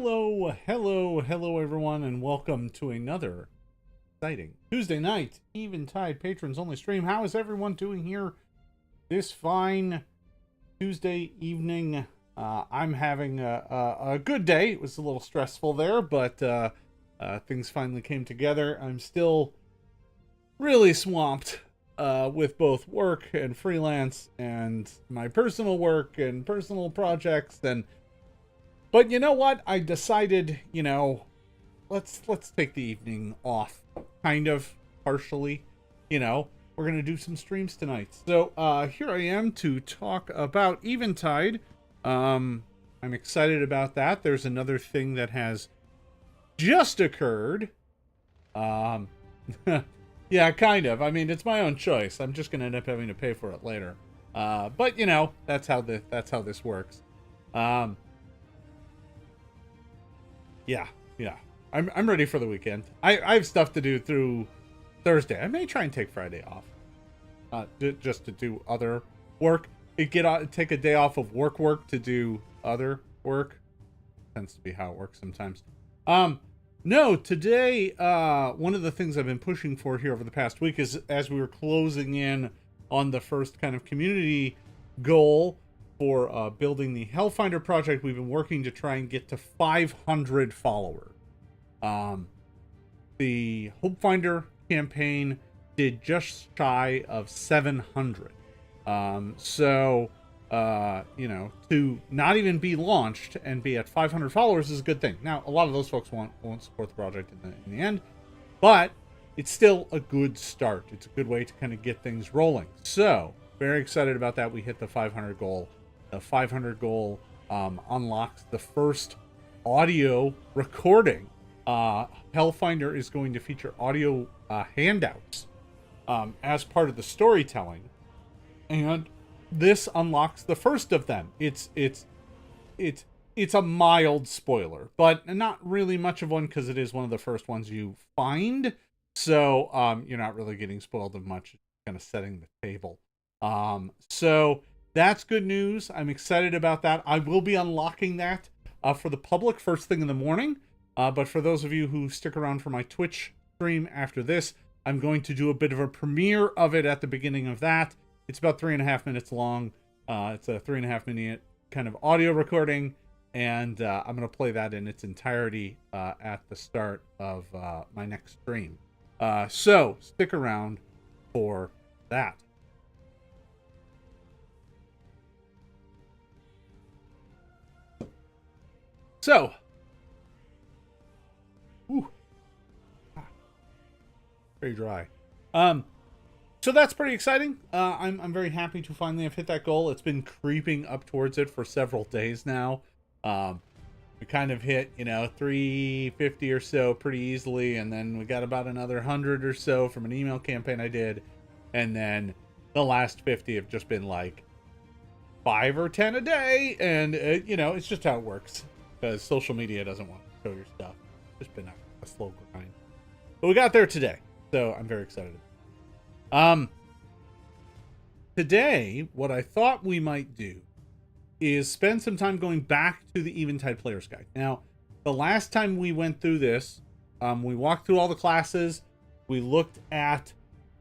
Hello, everyone, and welcome to another exciting Tuesday night Eventide patrons only stream. How is everyone doing here this fine Tuesday evening? I'm having a good day. It was a little stressful there, but things finally came together. I'm still really swamped with both work and freelance and my personal work and personal projects but you know what? I decided, let's take the evening off, kind of, partially. We're gonna do some streams tonight. So here I am to talk about Eventide. I'm excited about that. There's another thing that has just occurred. Yeah, kind of. I mean, it's my own choice. I'm just gonna end up having to pay for it later. But that's how this works. Yeah. I'm ready for the weekend. I have stuff to do through Thursday. I may try and take Friday off. Just to do other work. Take a day off of work to do other work. Tends to be how it works sometimes. No, today, one of the things I've been pushing for here over the past week is, as we were closing in on the first kind of community goal for building the Hellfinder project, we've been working to try and get to 500 followers. The Hopefinder campaign did just shy of 700. To not even be launched and be at 500 followers is a good thing. Now, a lot of those folks won't support the project in the end, but it's still a good start. It's a good way to kind of get things rolling. So, very excited about that. We hit the 500 goal. The 500 goal unlocks the first audio recording. Hellfinder is going to feature audio handouts as part of the storytelling, and this unlocks the first of them. It's a mild spoiler, but not really much of one because it is one of the first ones you find. So you're not really getting spoiled of much. It's kind of setting the table. So that's good news. I'm excited about that. I will be unlocking that for the public first thing in the morning. But for those of you who stick around for my Twitch stream after this, I'm going to do a bit of a premiere of it at the beginning of that. It's about 3.5 minutes long. It's a 3.5 minute kind of audio recording. And I'm going to play that in its entirety at the start of my next stream. So stick around for that. So, very dry. So that's pretty exciting. I'm very happy to finally have hit that goal. It's been creeping up towards it for several days now. We kind of hit, 350 or so pretty easily, and then we got about another 100 or so from an email campaign I did, and then the last 50 have just been like 5 or 10 a day, and it's just how it works. Because social media doesn't want to show your stuff. It's just been a slow grind. But we got there today. So I'm very excited. Today, what I thought we might do is spend some time going back to the Eventide Player's Guide. Now, the last time we went through this, we walked through all the classes. We looked at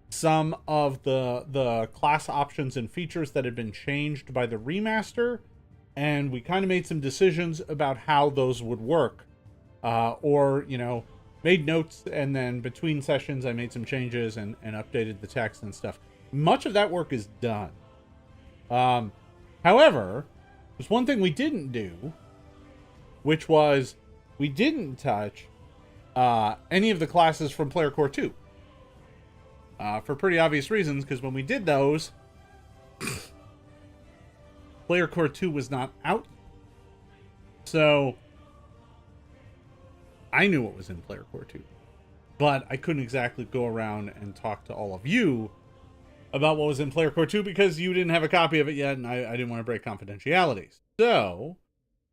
some of the class options and features that had been changed by the remaster. And we kind of made some decisions about how those would work. Made notes, and then between sessions I made some changes and updated the text and stuff. Much of that work is done. However, there's one thing we didn't do, which was we didn't touch any of the classes from Player Core 2. For pretty obvious reasons, because when we did those... Player Core 2 was not out. So I knew what was in Player Core 2. But I couldn't exactly go around and talk to all of you about what was in Player Core 2 because you didn't have a copy of it yet, and I didn't want to break confidentiality. So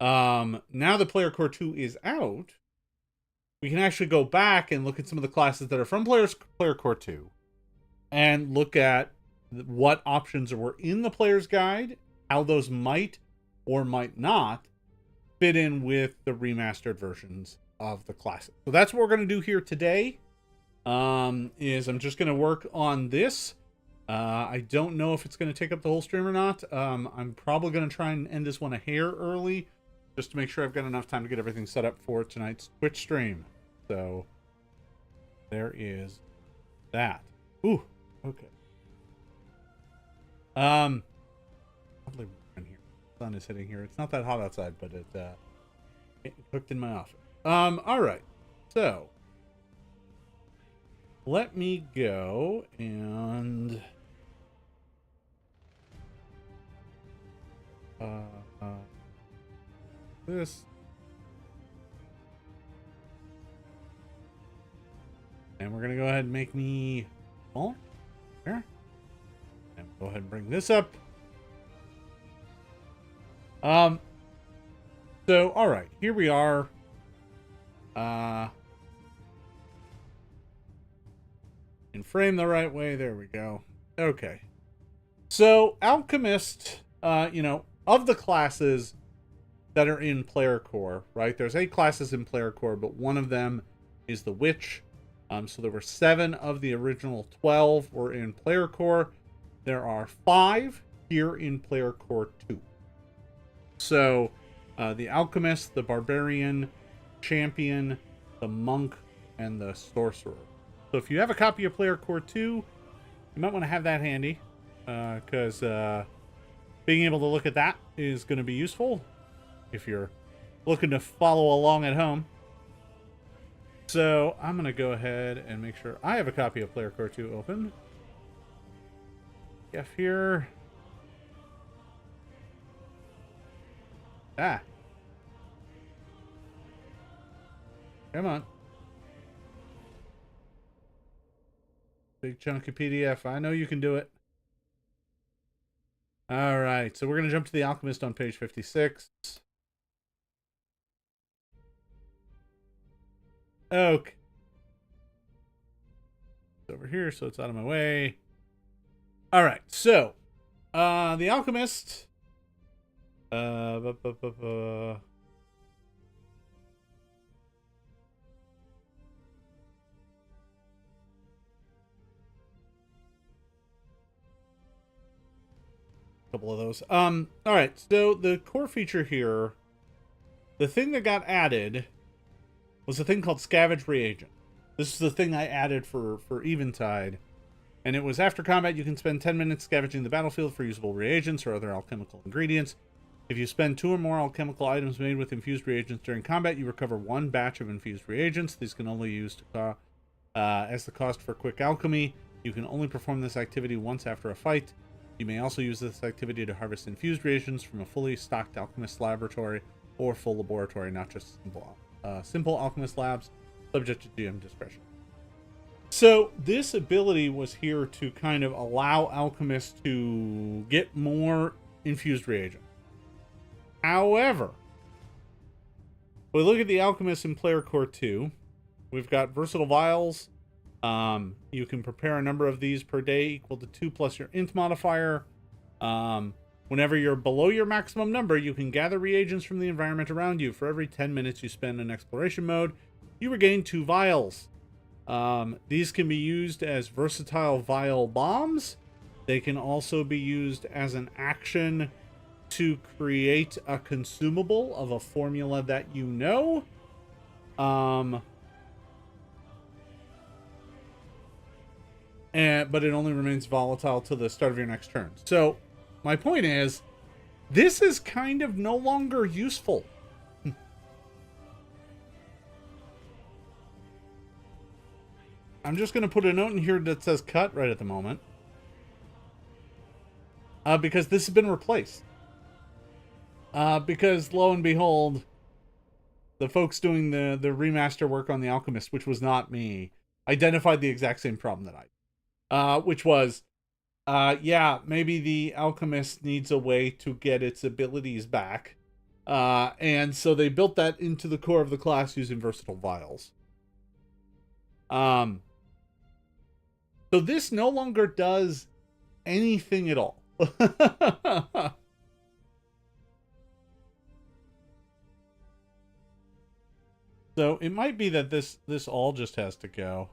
now that Player Core 2 is out, we can actually go back and look at some of the classes that are from Player Core 2 and look at what options were in the player's guide, how those might or might not fit in with the remastered versions of the classic. So that's what we're going to do here today. Is I'm just going to work on this. I don't know if it's going to take up the whole stream or not. I'm probably going to try and end this one a hair early, just to make sure I've got enough time to get everything set up for tonight's Twitch stream. So there is that. Ooh, okay. Probably in here. The sun is hitting here. It's not that hot outside, but it cooked in my office. All right. So let me go and this, and we're gonna go ahead and make me smaller there, and go ahead and bring this up. So all right, here we are. In frame the right way. There we go. Okay. So Alchemist, you know, of the classes that are in Player Core, right? There's 8 classes in Player Core, but one of them is the Witch. So there were 7 of the original 12 were in Player Core. There are 5 here in Player Core 2. So the Alchemist, the Barbarian, Champion, the Monk, and the Sorcerer. So if you have a copy of Player Core 2, you might want to have that handy, because being able to look at that is going to be useful if you're looking to follow along at home. So I'm going to go ahead and make sure I have a copy of Player Core 2 open. F here. Ah. Come on. Big chunky PDF. I know you can do it. All right. So we're going to jump to the Alchemist on page 56. Okay. It's over here, so it's out of my way. All right. So, the Alchemist. Couple of those. All right. So the core feature here, the thing that got added was a thing called Scavenge Reagent. This is the thing I added for Eventide. And it was after combat, you can spend 10 minutes scavenging the battlefield for usable reagents or other alchemical ingredients. If you spend 2 or more alchemical items made with infused reagents during combat, you recover 1 batch of infused reagents. These can only be used as the cost for quick alchemy. You can only perform this activity once after a fight. You may also use this activity to harvest infused reagents from a fully stocked alchemist laboratory or full laboratory, not just simple alchemist labs, subject to GM discretion. So this ability was here to kind of allow alchemists to get more infused reagent. However, we look at the alchemists in Player Core 2. We've got versatile vials. You can prepare a number of these per day equal to 2 plus your int modifier. Whenever you're below your maximum number, you can gather reagents from the environment around you. For every 10 minutes you spend in exploration mode, you regain 2 vials. These can be used as versatile vial bombs. They can also be used as an action to create a consumable of a formula that you know. But it only remains volatile till the start of your next turn. So my point is, this is kind of no longer useful. I'm just going to put a note in here that says cut right at the moment. Because this has been replaced. Because lo and behold, the folks doing the remaster work on the Alchemist, which was not me, identified the exact same problem that I did. Which was, yeah, maybe the Alchemist needs a way to get its abilities back. And so they built that into the core of the class using versatile vials. So this no longer does anything at all. So it might be that this all just has to go.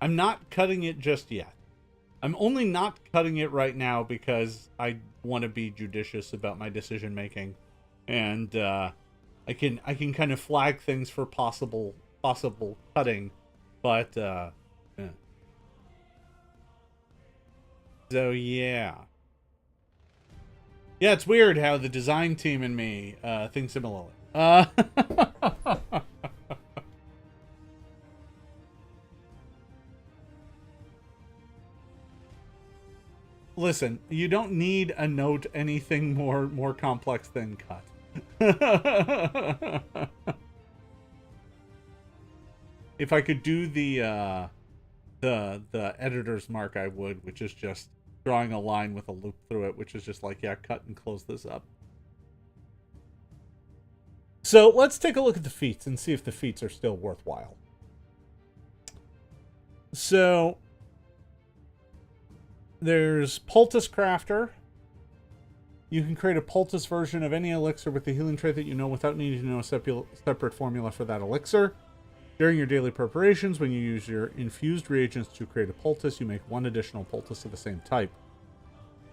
I'm not cutting it just yet. I'm only not cutting it right now because I want to be judicious about my decision making, and I can kind of flag things for possible cutting, but yeah. So yeah, it's weird how the design team and me think similarly. Listen, you don't need a note anything more complex than cut. If I could do the editor's mark, I would, which is just drawing a line with a loop through it, which is just like, yeah, cut and close this up. So let's take a look at the feats and see if the feats are still worthwhile. So there's Poultice Crafter. You can create a poultice version of any elixir with the healing trait that you know without needing to know a separate formula for that elixir. During your daily preparations, when you use your infused reagents to create a poultice, you make one additional poultice of the same type.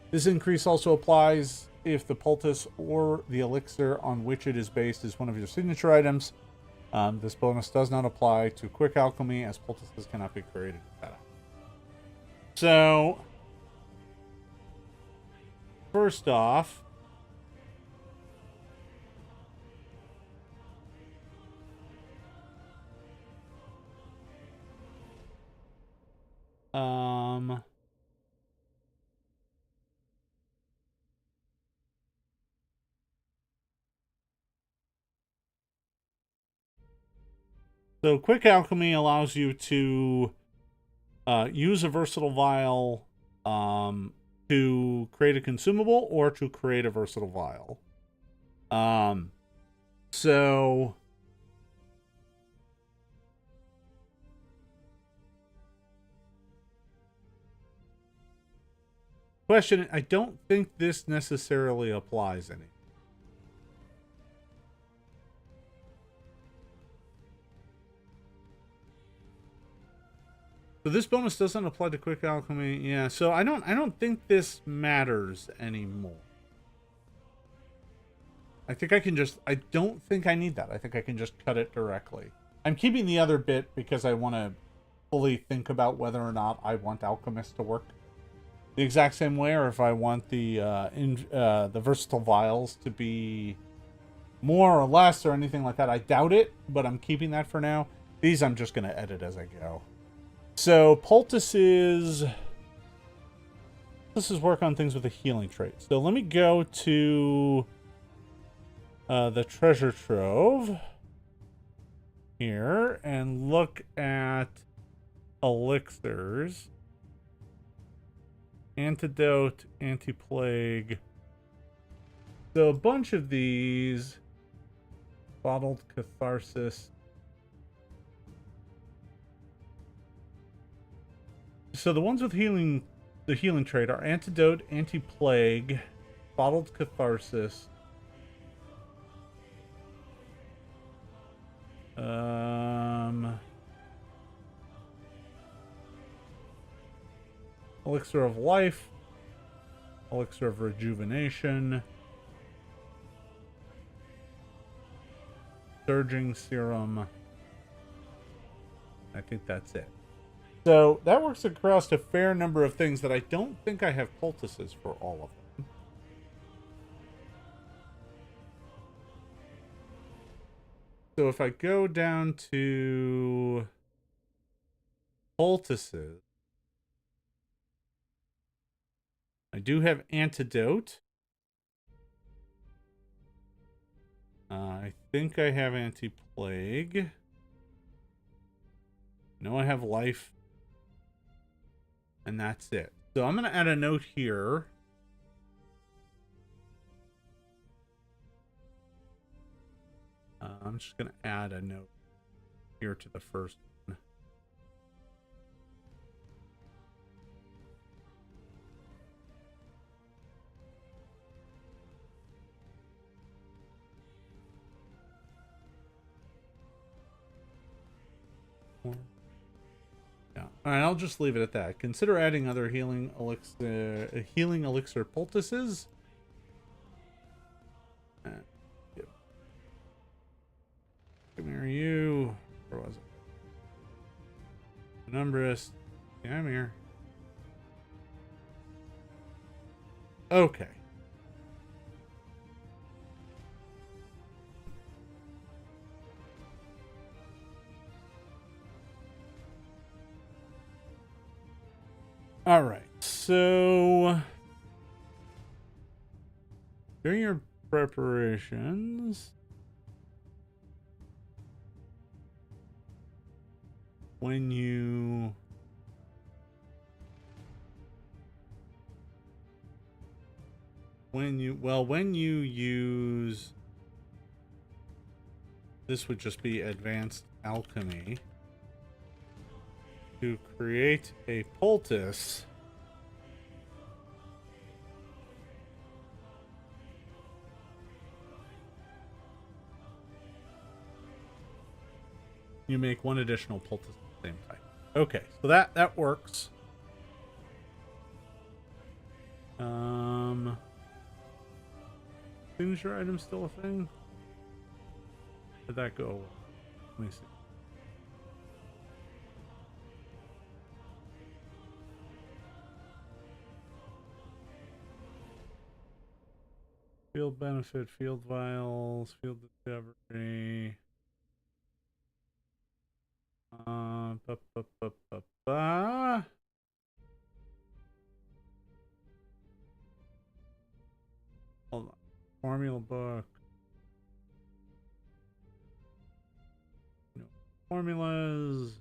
This increase also applies if the poultice or the elixir on which it is based is one of your signature items. This bonus does not apply to quick alchemy, as poultices cannot be created with that. So, first off, so quick alchemy allows you to use a versatile vial to create a consumable or to create a versatile vial. So question, I don't think this necessarily applies any. So this bonus doesn't apply to quick alchemy. Yeah, so I don't think this matters anymore. I think I can just, I don't think I need that. I think I can just cut it directly. I'm keeping the other bit because I want to fully think about whether or not I want Alchemist to work the exact same way, or if I want the versatile vials to be more or less or anything like that. I doubt it, but I'm keeping that for now. These I'm just going to edit as I go. So poultices, this is work on things with a healing trait. So let me go to the treasure trove here and look at elixirs. Antidote, anti-plague. So a bunch of these. Bottled catharsis. So the ones with healing, the healing trait are antidote, anti-plague, bottled catharsis. Elixir of life, elixir of rejuvenation, surging serum. I think that's it. So that works across a fair number of things that I don't think I have poultices for all of them. So if I go down to poultices, I do have antidote. I think I have anti-plague. No, I have life. And that's it. So I'm going to add a note here. I'm just going to add a note here to the first one. Yeah. All right, I'll just leave it at that. Consider adding other healing elixir poultices. Yep. Come here, you. Where was it? Penumbris. Yeah, I'm here. Okay. All right. So during your preparations, when you use, this would just be advanced alchemy to create a poultice. You make one additional poultice at the same time. Okay, so that works. Signature item still a thing? Did that go away? Let me see. Field benefit, field vials, field discovery. Hold on. Formula book. No formulas.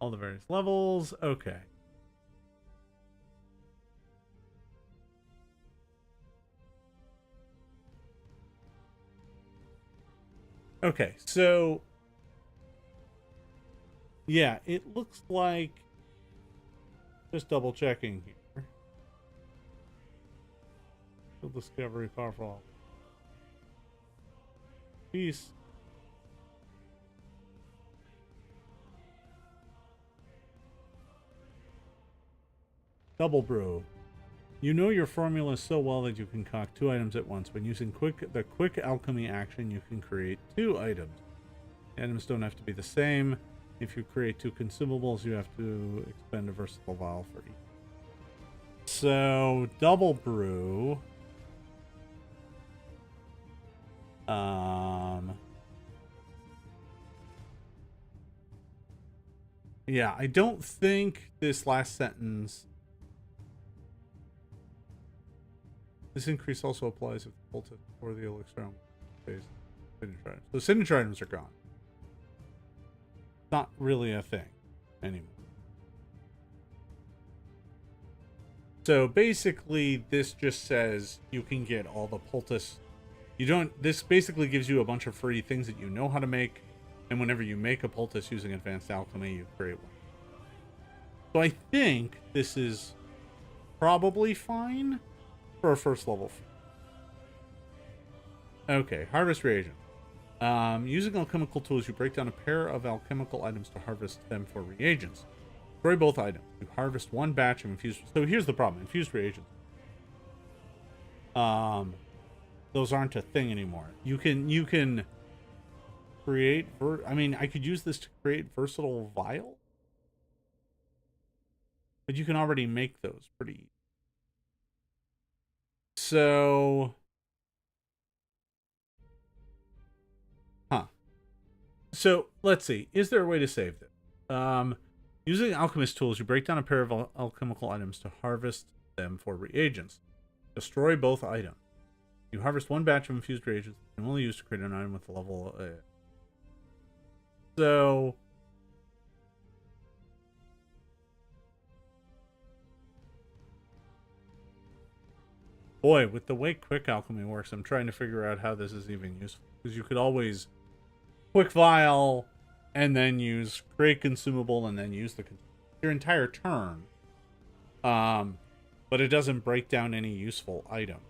All the various levels. Okay. Okay, so yeah, it looks like, just double checking here. Field discovery, powerful. Peace. Double brew. You know your formula so well that you concoct 2 items at once. When using the quick alchemy action, you can create 2 items. The items don't have to be the same. If you create 2 consumables, you have to expend a versatile vial for each. So, double brew. Yeah, I don't think this last sentence. This increase also applies if the poultice or the elixir phase signature items. So signature items are gone. Not really a thing anymore. So basically, this just says you can get all the poultice. You don't. This basically gives you a bunch of free things that you know how to make, and whenever you make a poultice using advanced alchemy, you create one. So I think this is probably fine for a first level. Okay, harvest reagent. Using alchemical tools, you break down a pair of alchemical items to harvest them for reagents. Destroy both items. You harvest one batch of infused. So here's the problem: infused reagents. Those aren't a thing anymore. You can create. I mean, I could use this to create versatile vial, but you can already make those pretty easy. So, So let's see. Is there a way to save this? Using alchemist tools, you break down a pair of alchemical items to harvest them for reagents. Destroy both items. You harvest one batch of infused reagents and only use to create an item with a level. So, boy, with the way quick alchemy works, I'm trying to figure out how this is even useful. Because you could always quick vial and then use create consumable and then use your entire turn. But it doesn't break down any useful item.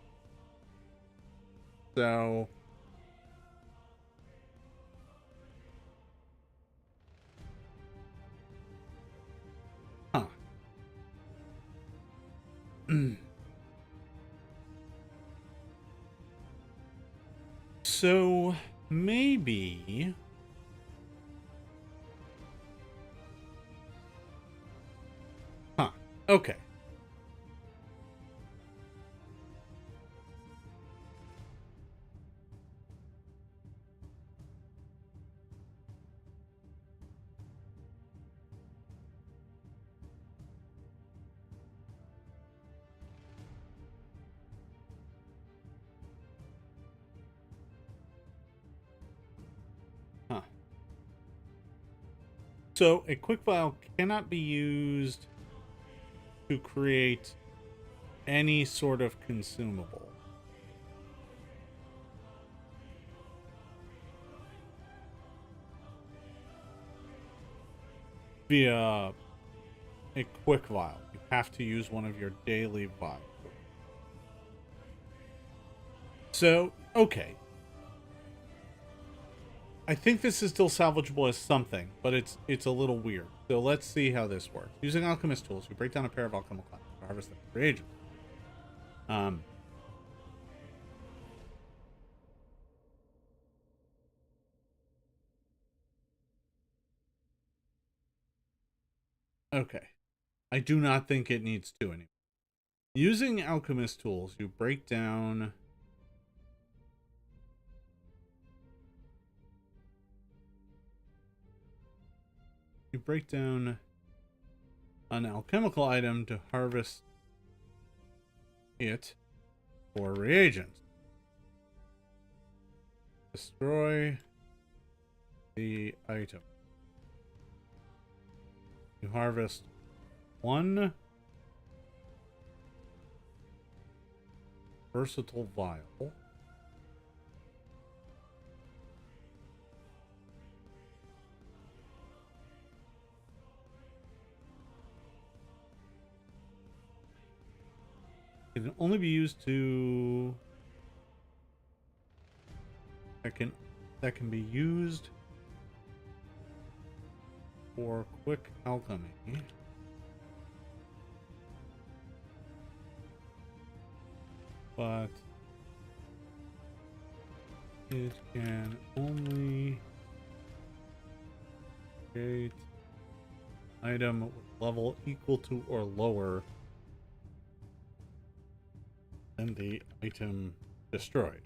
So So maybe. Huh. Okay. Huh. So a quick file cannot be used to create any sort of consumable. Via a quick file. You have to use one of your daily files. So, okay. I think this is still salvageable as something, but it's a little weird. So let's see how this works. Using alchemist tools, you break down a pair of alchemical items to harvest them for reagents. Okay. I do not think it needs to anymore. Using alchemist tools, you break down. You break down an alchemical item to harvest it for reagents. Destroy the item. You harvest one versatile vial. It can only be used to that can be used for quick alchemy. But it can only create item with level equal to or lower than the item destroyed.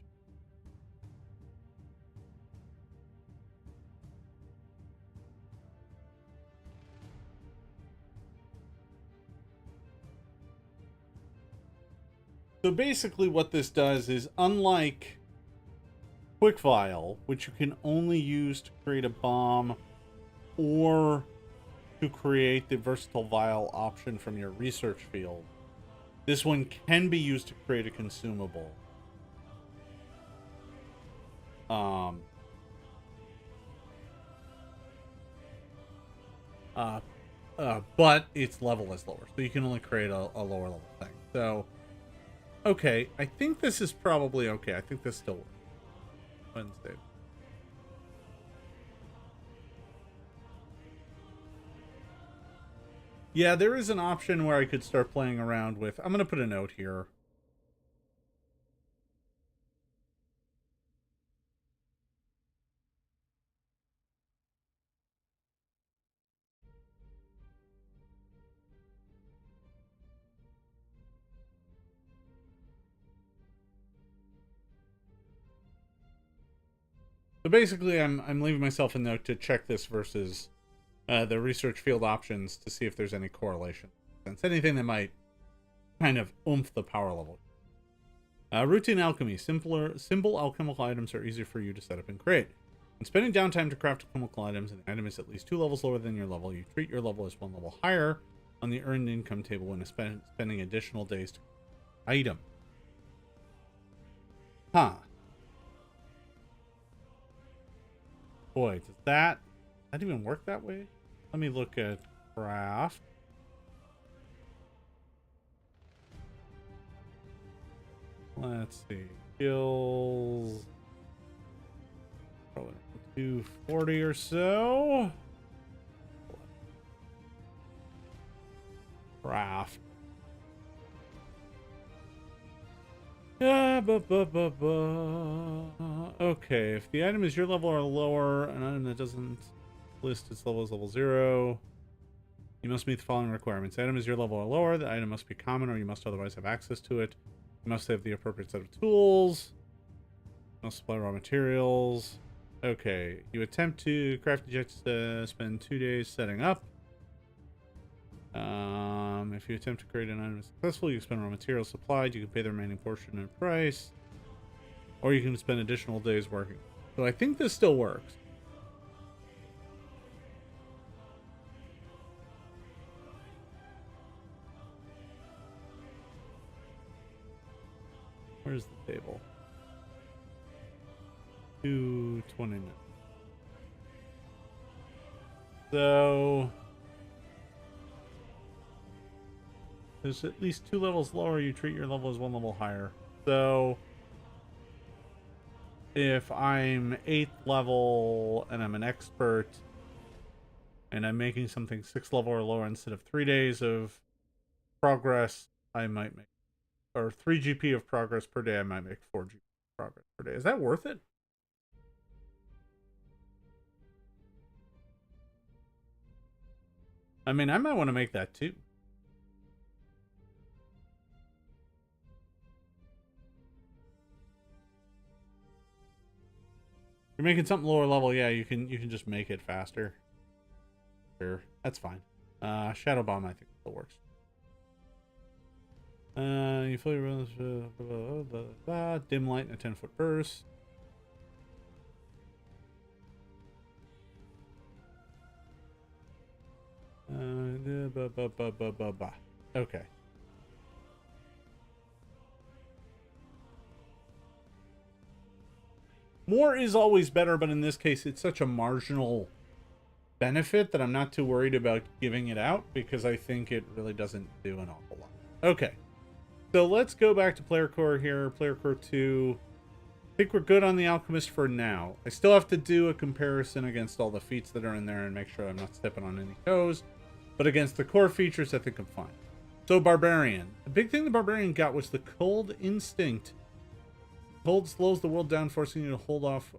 So basically what this does is, unlike Quickfile, which you can only use to create a bomb or to create the versatile vial option from your research field, this one can be used to create a consumable. But its level is lower, so you can only create a lower level thing. So, okay, I think this is probably okay. I think this still works. Wednesday. Yeah, there is an option where I could start playing around with. I'm going to put a note here. So basically, I'm leaving myself a note to check this versus the research field options to see if there's any correlation. Since anything that might kind of oomph the power level. Routine alchemy. Simple alchemical items are easier for you to set up and create. When spending downtime to craft alchemical items, and the item is at least 2 levels lower than your level, you treat your level as 1 level higher on the earned income table when spending additional days to item. Huh. Boy, does that even work that way? Let me look at craft. Let's see. Skills. Probably 240 or so. Craft. Okay, if the item is your level or lower, an item that doesn't list its level as level 0, you must meet the following requirements. The item is your level or lower, the item must be common or you must otherwise have access to it. You must have the appropriate set of tools. You must supply raw materials. Okay, you attempt to craft objects, spend 2 days setting up. If you attempt to create an item successful, you spend raw materials supplied. You can pay the remaining portion in price. Or you can spend additional days working. So I think this still works. Where's the table? 229. So there's at least 2 levels lower. You treat your level as 1 level higher. So if I'm 8th level and I'm an expert and I'm making something 6th level or lower instead of 3 days of progress, I might make, or 3 GP of progress per day, I might make 4 GP of progress per day. Is that worth it? I mean, I might want to make that too. You're making something lower level, yeah, you can just make it faster. Sure, that's fine. Shadow Bomb I think still works. You fully run dim light in a 10-foot burst. Okay. More is always better, but in this case, it's such a marginal benefit that I'm not too worried about giving it out because I think it really doesn't do an awful lot. Okay. So let's go back to Player Core here. Player Core 2. I think we're good on the Alchemist for now. I still have to do a comparison against all the feats that are in there and make sure I'm not stepping on any toes. But against the core features, I think I'm fine. So Barbarian. The big thing the Barbarian got was the Cold Instinct. Cold slows the world down, forcing you to hold off,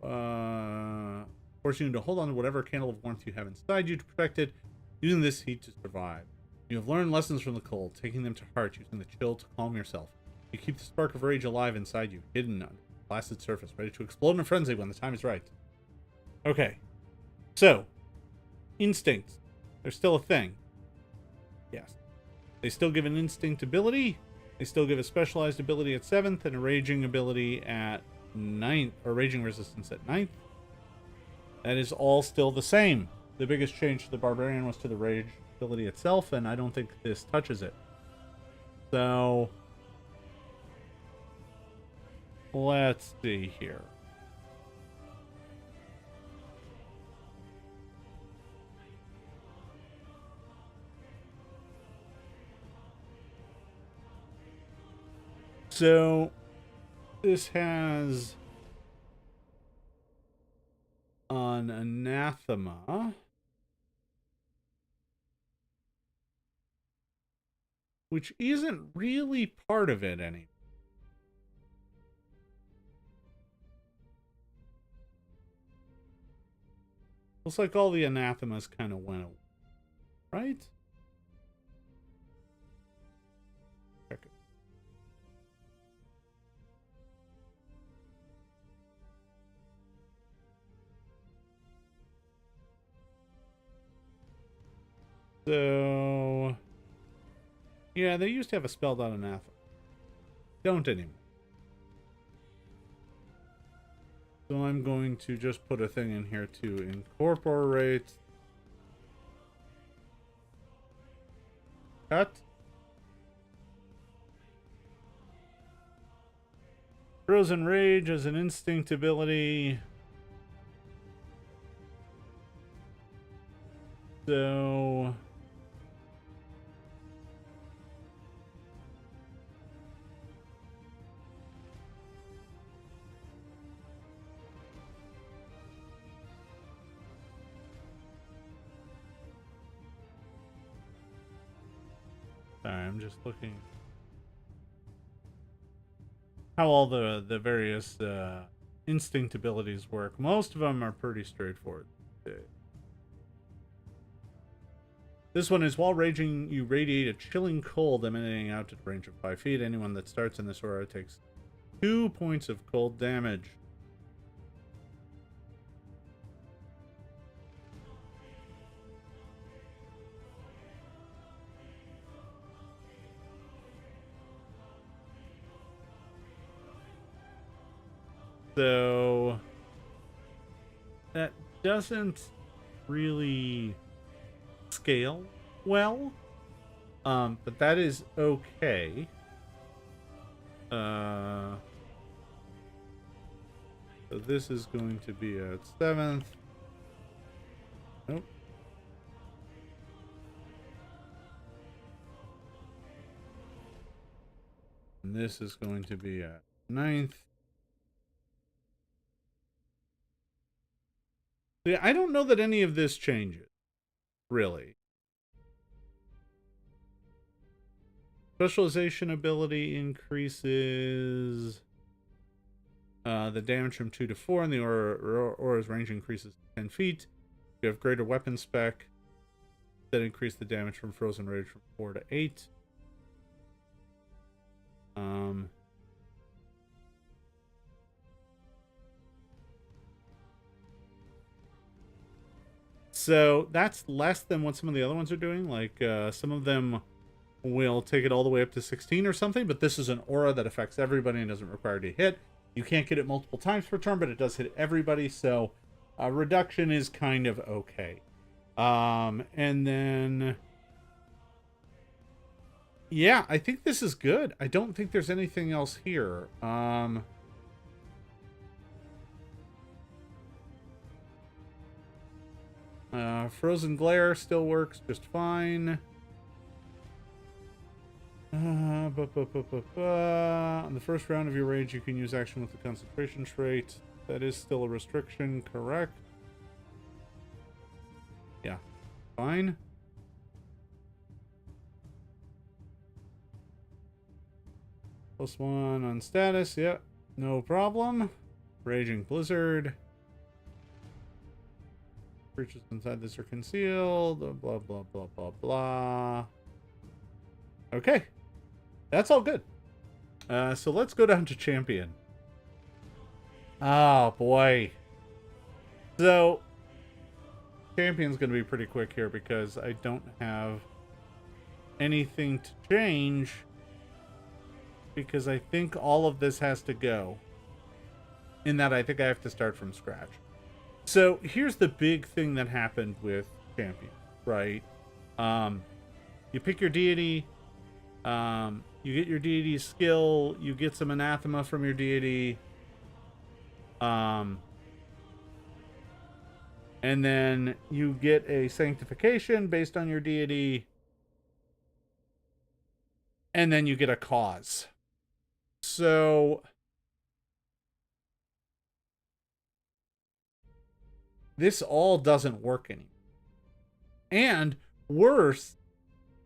forcing you to hold on to whatever candle of warmth you have inside you to protect it, using this heat to survive. You have learned lessons from the cold, taking them to heart, using the chill to calm yourself. You keep the spark of rage alive inside you, hidden under the placid surface, ready to explode in a frenzy when the time is right. Okay. So, instincts. They're still a thing. Yes. They still give an instinct ability. They still give a specialized ability at 7th and a raging ability at 9th, or raging resistance at 9th. That is all still the same. The biggest change to the Barbarian was to the rage ability itself, and I don't think this touches it. So, let's see here. So, this has an anathema, which isn't really part of it anymore. Looks like all the anathemas kind of went away, right? Check it. So, yeah, they used to have a spelled out anathema. Don't anymore. So I'm going to just put a thing in here to incorporate. Cut. Frozen Rage as an instinct ability. So sorry, I'm just looking. how all the various instinct abilities work. Most of them are pretty straightforward. This one is, while raging, you radiate a chilling cold emanating out to the range of 5 feet. Anyone that starts in this aura takes 2 points of cold damage. So that doesn't really scale well, but that is okay. So this is going to be at 7th. Nope. And this is going to be at 9th. Yeah, I don't know that any of this changes, really. Specialization ability increases the damage from 2 to 4, and the aura's range increases to 10 feet. You have greater weapon spec that increase the damage from Frozen Rage from 4 to 8. So that's less than what some of the other ones are doing. Like, some of them will take it all the way up to 16 or something, but this is an aura that affects everybody and doesn't require to hit. You can't get it multiple times per turn, but it does hit everybody, so reduction is kind of okay. And then... yeah, I think this is good. I don't think there's anything else here. Frozen Glare still works just fine. On the first round of your rage, you can use action with the concentration trait. That is still a restriction, correct? Yeah, fine. +1 on status, yeah, no problem. Raging Blizzard. Creatures inside this are concealed, blah, blah, blah, blah, blah. Okay. That's all good. So let's go down to Champion. Oh, boy. So, Champion's going to be pretty quick here because I don't have anything to change. Because I think all of this has to go. In that I think I have to start from scratch. So, here's the big thing that happened with Champion, right? You pick your deity. You get your deity skill. You get some anathema from your deity. And then you get a sanctification based on your deity. And then you get a cause. So... this all doesn't work anymore. And worse,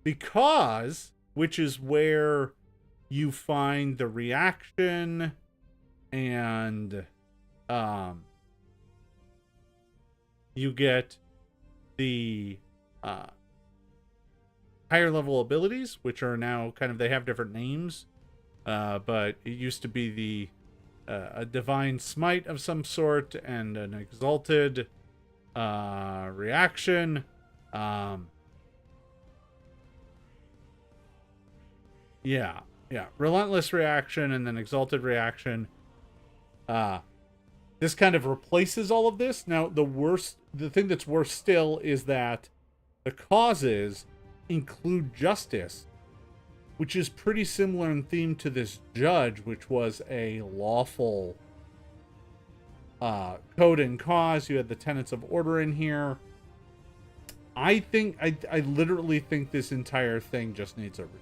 because, which is where you find the reaction and you get the higher level abilities, which are now kind of, they have different names, but it used to be the a divine smite of some sort and an exalted reaction. Yeah. Relentless reaction and then exalted reaction. This kind of replaces all of this. Now, the thing that's worse still is that the causes include justice, which is pretty similar in theme to this judge, which was a lawful code and cause. You had the tenets of order in here. I literally think this entire thing just needs a read.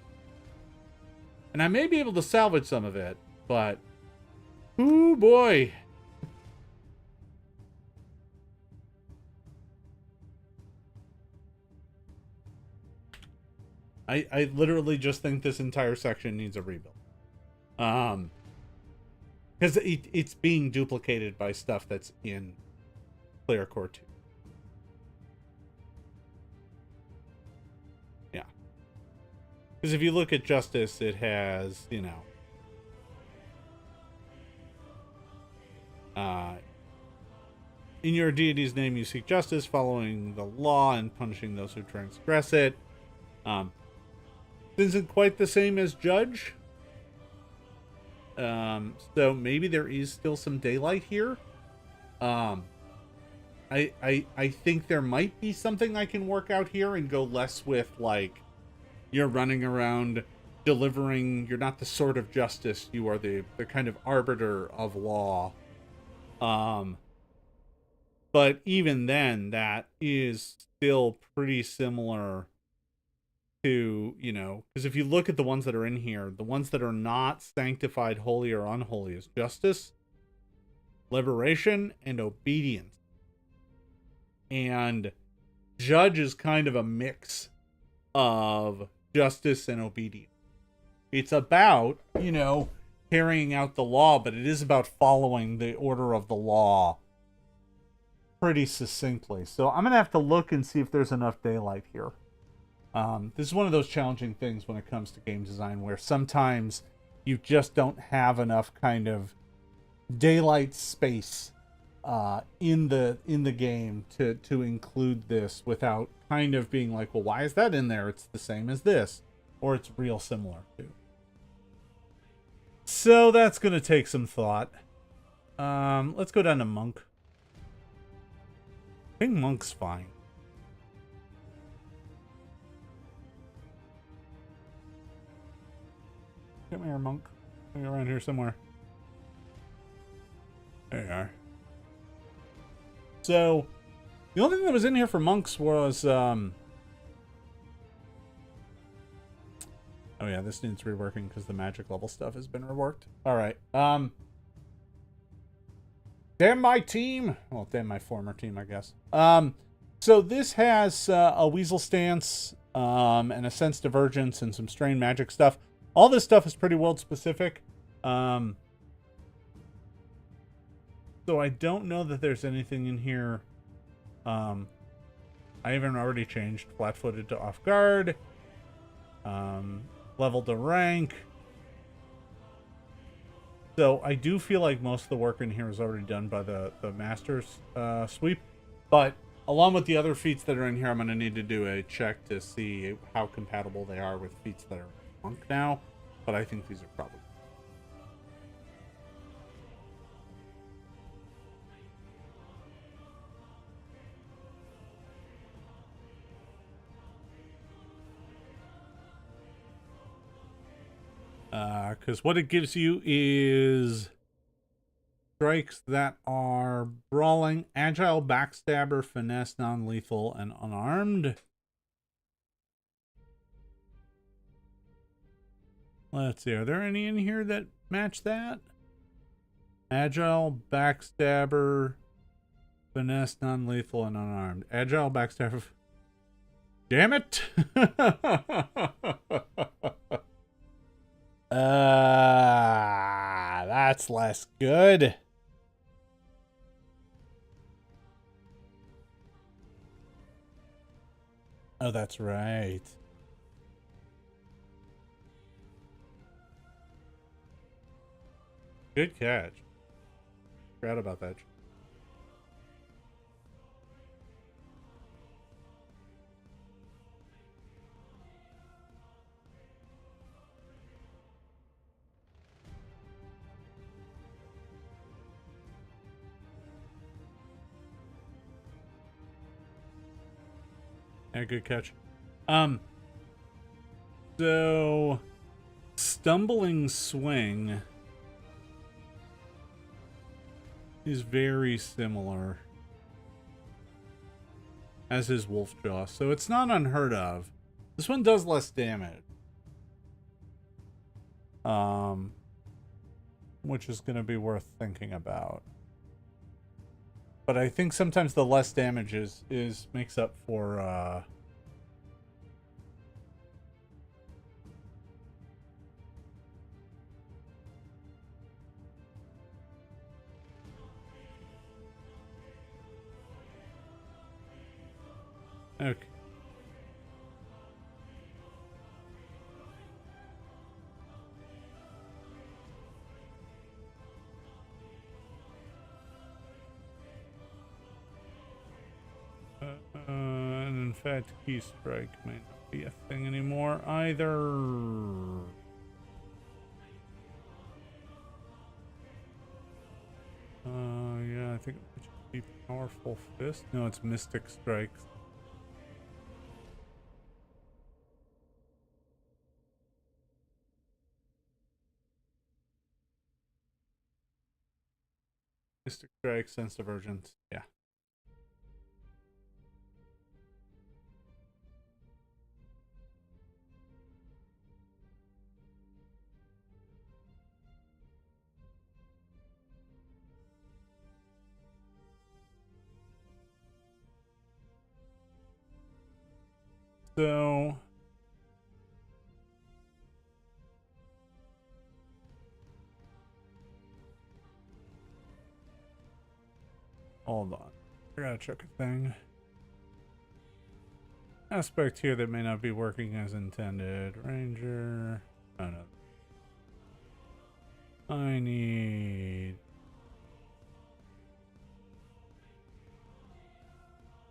And I may be able to salvage some of it, but ooh boy. I literally just think this entire section needs a rebuild. because it's being duplicated by stuff that's in Player Core 2. Yeah. Because if you look at Justice, it has, you know, in your deity's name you seek justice, following the law and punishing those who transgress it. Isn't quite the same as judge. So maybe there is still some daylight here. I think there might be something I can work out here and go less with, like, you're running around delivering, you're not the sword of justice, you are the kind of arbiter of law. But even then, that is still pretty similar to, you know, because if you look at the ones that are in here, the ones that are not sanctified, holy, or unholy is justice, liberation, and obedience. And judge is kind of a mix of justice and obedience. It's about, you know, carrying out the law, but it is about following the order of the law pretty succinctly. So I'm going to have to look and see if there's enough daylight here. This is one of those challenging things when it comes to game design, where sometimes you just don't have enough kind of daylight space in the game to include this without kind of being like, well, why is that in there? It's the same as this, or it's real similar to. So that's going to take some thought. Let's go down to Monk. I think Monk's fine. Come here, Monk. Are you around here somewhere? There you are. So, the only thing that was in here for monks was, oh yeah, this needs reworking because the magic level stuff has been reworked. Alright, damn my team! Well, damn my former team, I guess. So this has a Weasel Stance, and a Sense Divergence, and some Strain Magic stuff. All this stuff is pretty world-specific. So I don't know that there's anything in here. I even already changed Flat-Footed to Off Guard. Level to Rank. So I do feel like most of the work in here is already done by the Masters sweep. But along with the other feats that are in here, I'm going to need to do a check to see how compatible they are with feats that are Monk now. But I think these are probably. Because what it gives you is strikes that are brawling, agile, backstabber, finesse, non-lethal, and unarmed. Let's see, are there any in here that match that? Agile, backstabber, finesse, non-lethal, and unarmed. Agile, backstabber. Damn it! That's less good. Oh, that's right. Good catch. Forgot about that. Yeah, good catch. So Stumbling Swing is very similar as his Wolf Jaw, so it's not unheard of. This one does less damage. Which is going to be worth thinking about. But I think sometimes the less damage is makes up for Okay. And in fact, key strike may not be a thing anymore either. Yeah, I think it should be powerful fist. No, it's mystic strikes. Mystic strike, sense divergence. Yeah. So hold on. I gotta check a thing. Aspect here that may not be working as intended. Ranger. Oh no. I need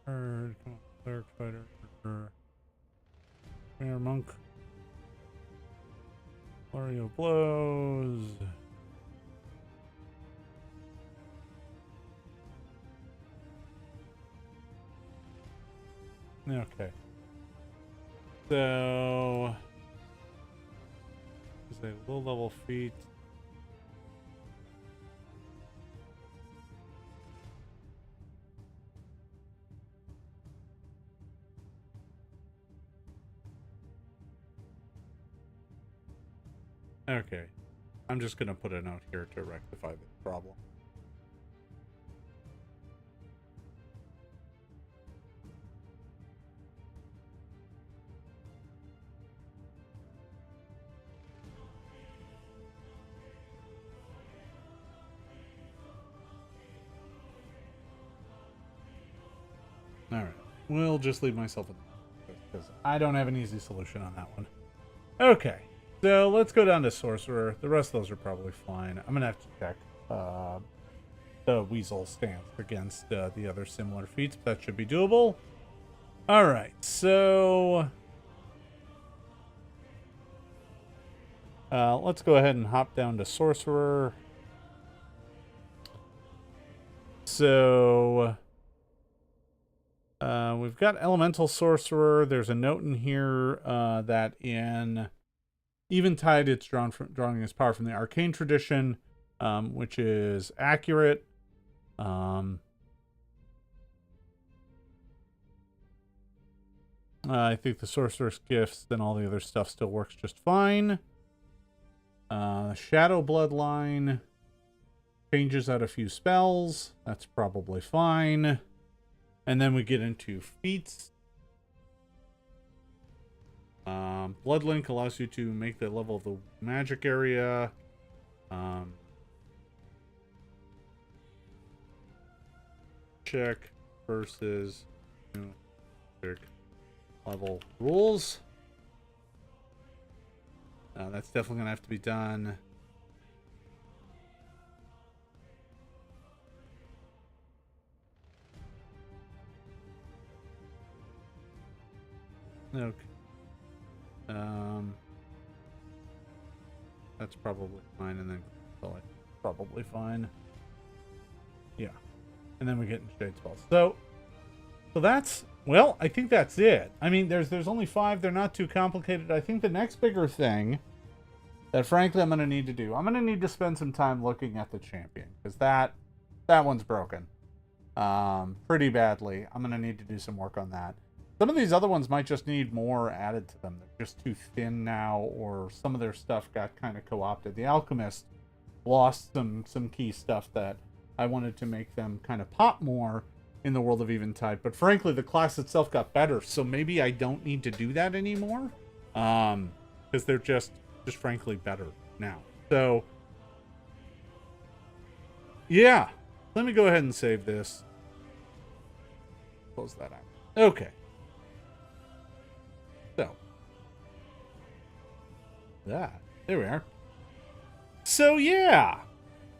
Bird, come on, cleric fighter, Mayor monk, flurry of blows. Okay. So is a low level feat. Okay. I'm just gonna put a note here to rectify this problem. Alright. We'll just leave myself in because I don't have an easy solution on that one. Okay. So let's go down to Sorcerer. The rest of those are probably fine. I'm gonna have to check the Weasel stance against the other similar feats, but that should be doable. Alright, so let's go ahead and hop down to Sorcerer. So we've got Elemental Sorcerer. There's a note in here that in Eventide it's drawing its power from the Arcane tradition, which is accurate. I think the Sorcerer's Gifts and all the other stuff still works just fine. Shadow Bloodline changes out a few spells. That's probably fine. And then we get into feats. Bloodlink allows you to make the level of the magic area. Check versus level rules. That's definitely gonna have to be done. Okay. That's probably fine, and then probably fine. Yeah. And then we get in shade spells. So that's, well, I think that's it. I mean, there's only 5. They're not too complicated. I think the next bigger thing that frankly I'm going to need to do, I'm going to need to spend some time looking at the champion, because that one's broken pretty badly. I'm going to need to do some work on that. Some of these other ones might just need more added to them. They're just too thin now, or some of their stuff got kind of co-opted. The Alchemist lost some key stuff that I wanted to make them kind of pop more in the world of Eventide. But frankly, the class itself got better, so maybe I don't need to do that anymore. Because they're just frankly better now. So, yeah. Let me go ahead and save this. Close that out. Okay. So, there we are. So yeah,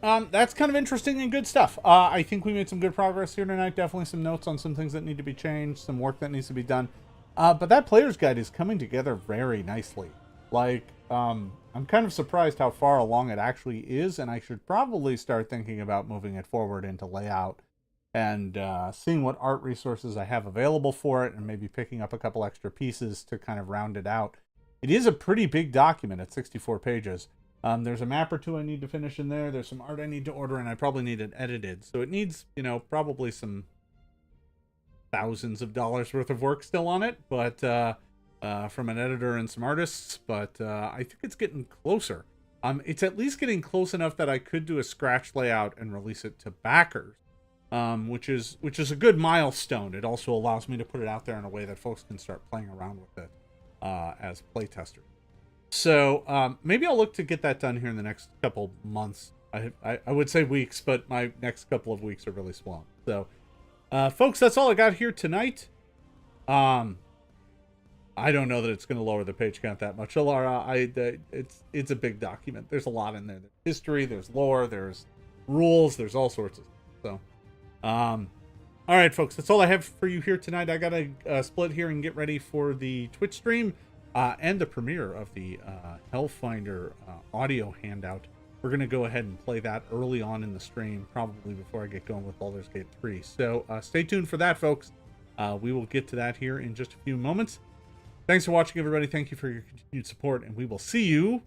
that's kind of interesting and good stuff. I think we made some good progress here tonight. Definitely some notes on some things that need to be changed, some work that needs to be done. But that player's guide is coming together very nicely. Like, I'm kind of surprised how far along it actually is, and I should probably start thinking about moving it forward into layout and seeing what art resources I have available for it, and maybe picking up a couple extra pieces to kind of round it out. It is a pretty big document at 64 pages. There's a map or two I need to finish in there. There's some art I need to order, and I probably need it edited. So it needs, you know, probably some thousands of dollars worth of work still on it, but from an editor and some artists. But I think it's getting closer. It's at least getting close enough that I could do a scratch layout and release it to backers, which is a good milestone. It also allows me to put it out there in a way that folks can start playing around with it as playtesters. So maybe I'll look to get that done here in the next couple months. I would say weeks, but my next couple of weeks are really swamped. So, folks, that's all I got here tonight. I don't know that it's going to lower the page count that much, Alara. It's a big document. There's a lot in there. There's history, there's lore, there's rules, there's all sorts of stuff. So, all right, folks, that's all I have for you here tonight. I got to split here and get ready for the Twitch stream. And the premiere of the Hellfinder audio handout. We're going to go ahead and play that early on in the stream, probably before I get going with Baldur's Gate 3. So stay tuned for that, folks. We will get to that here in just a few moments. Thanks for watching, everybody. Thank you for your continued support, and we will see you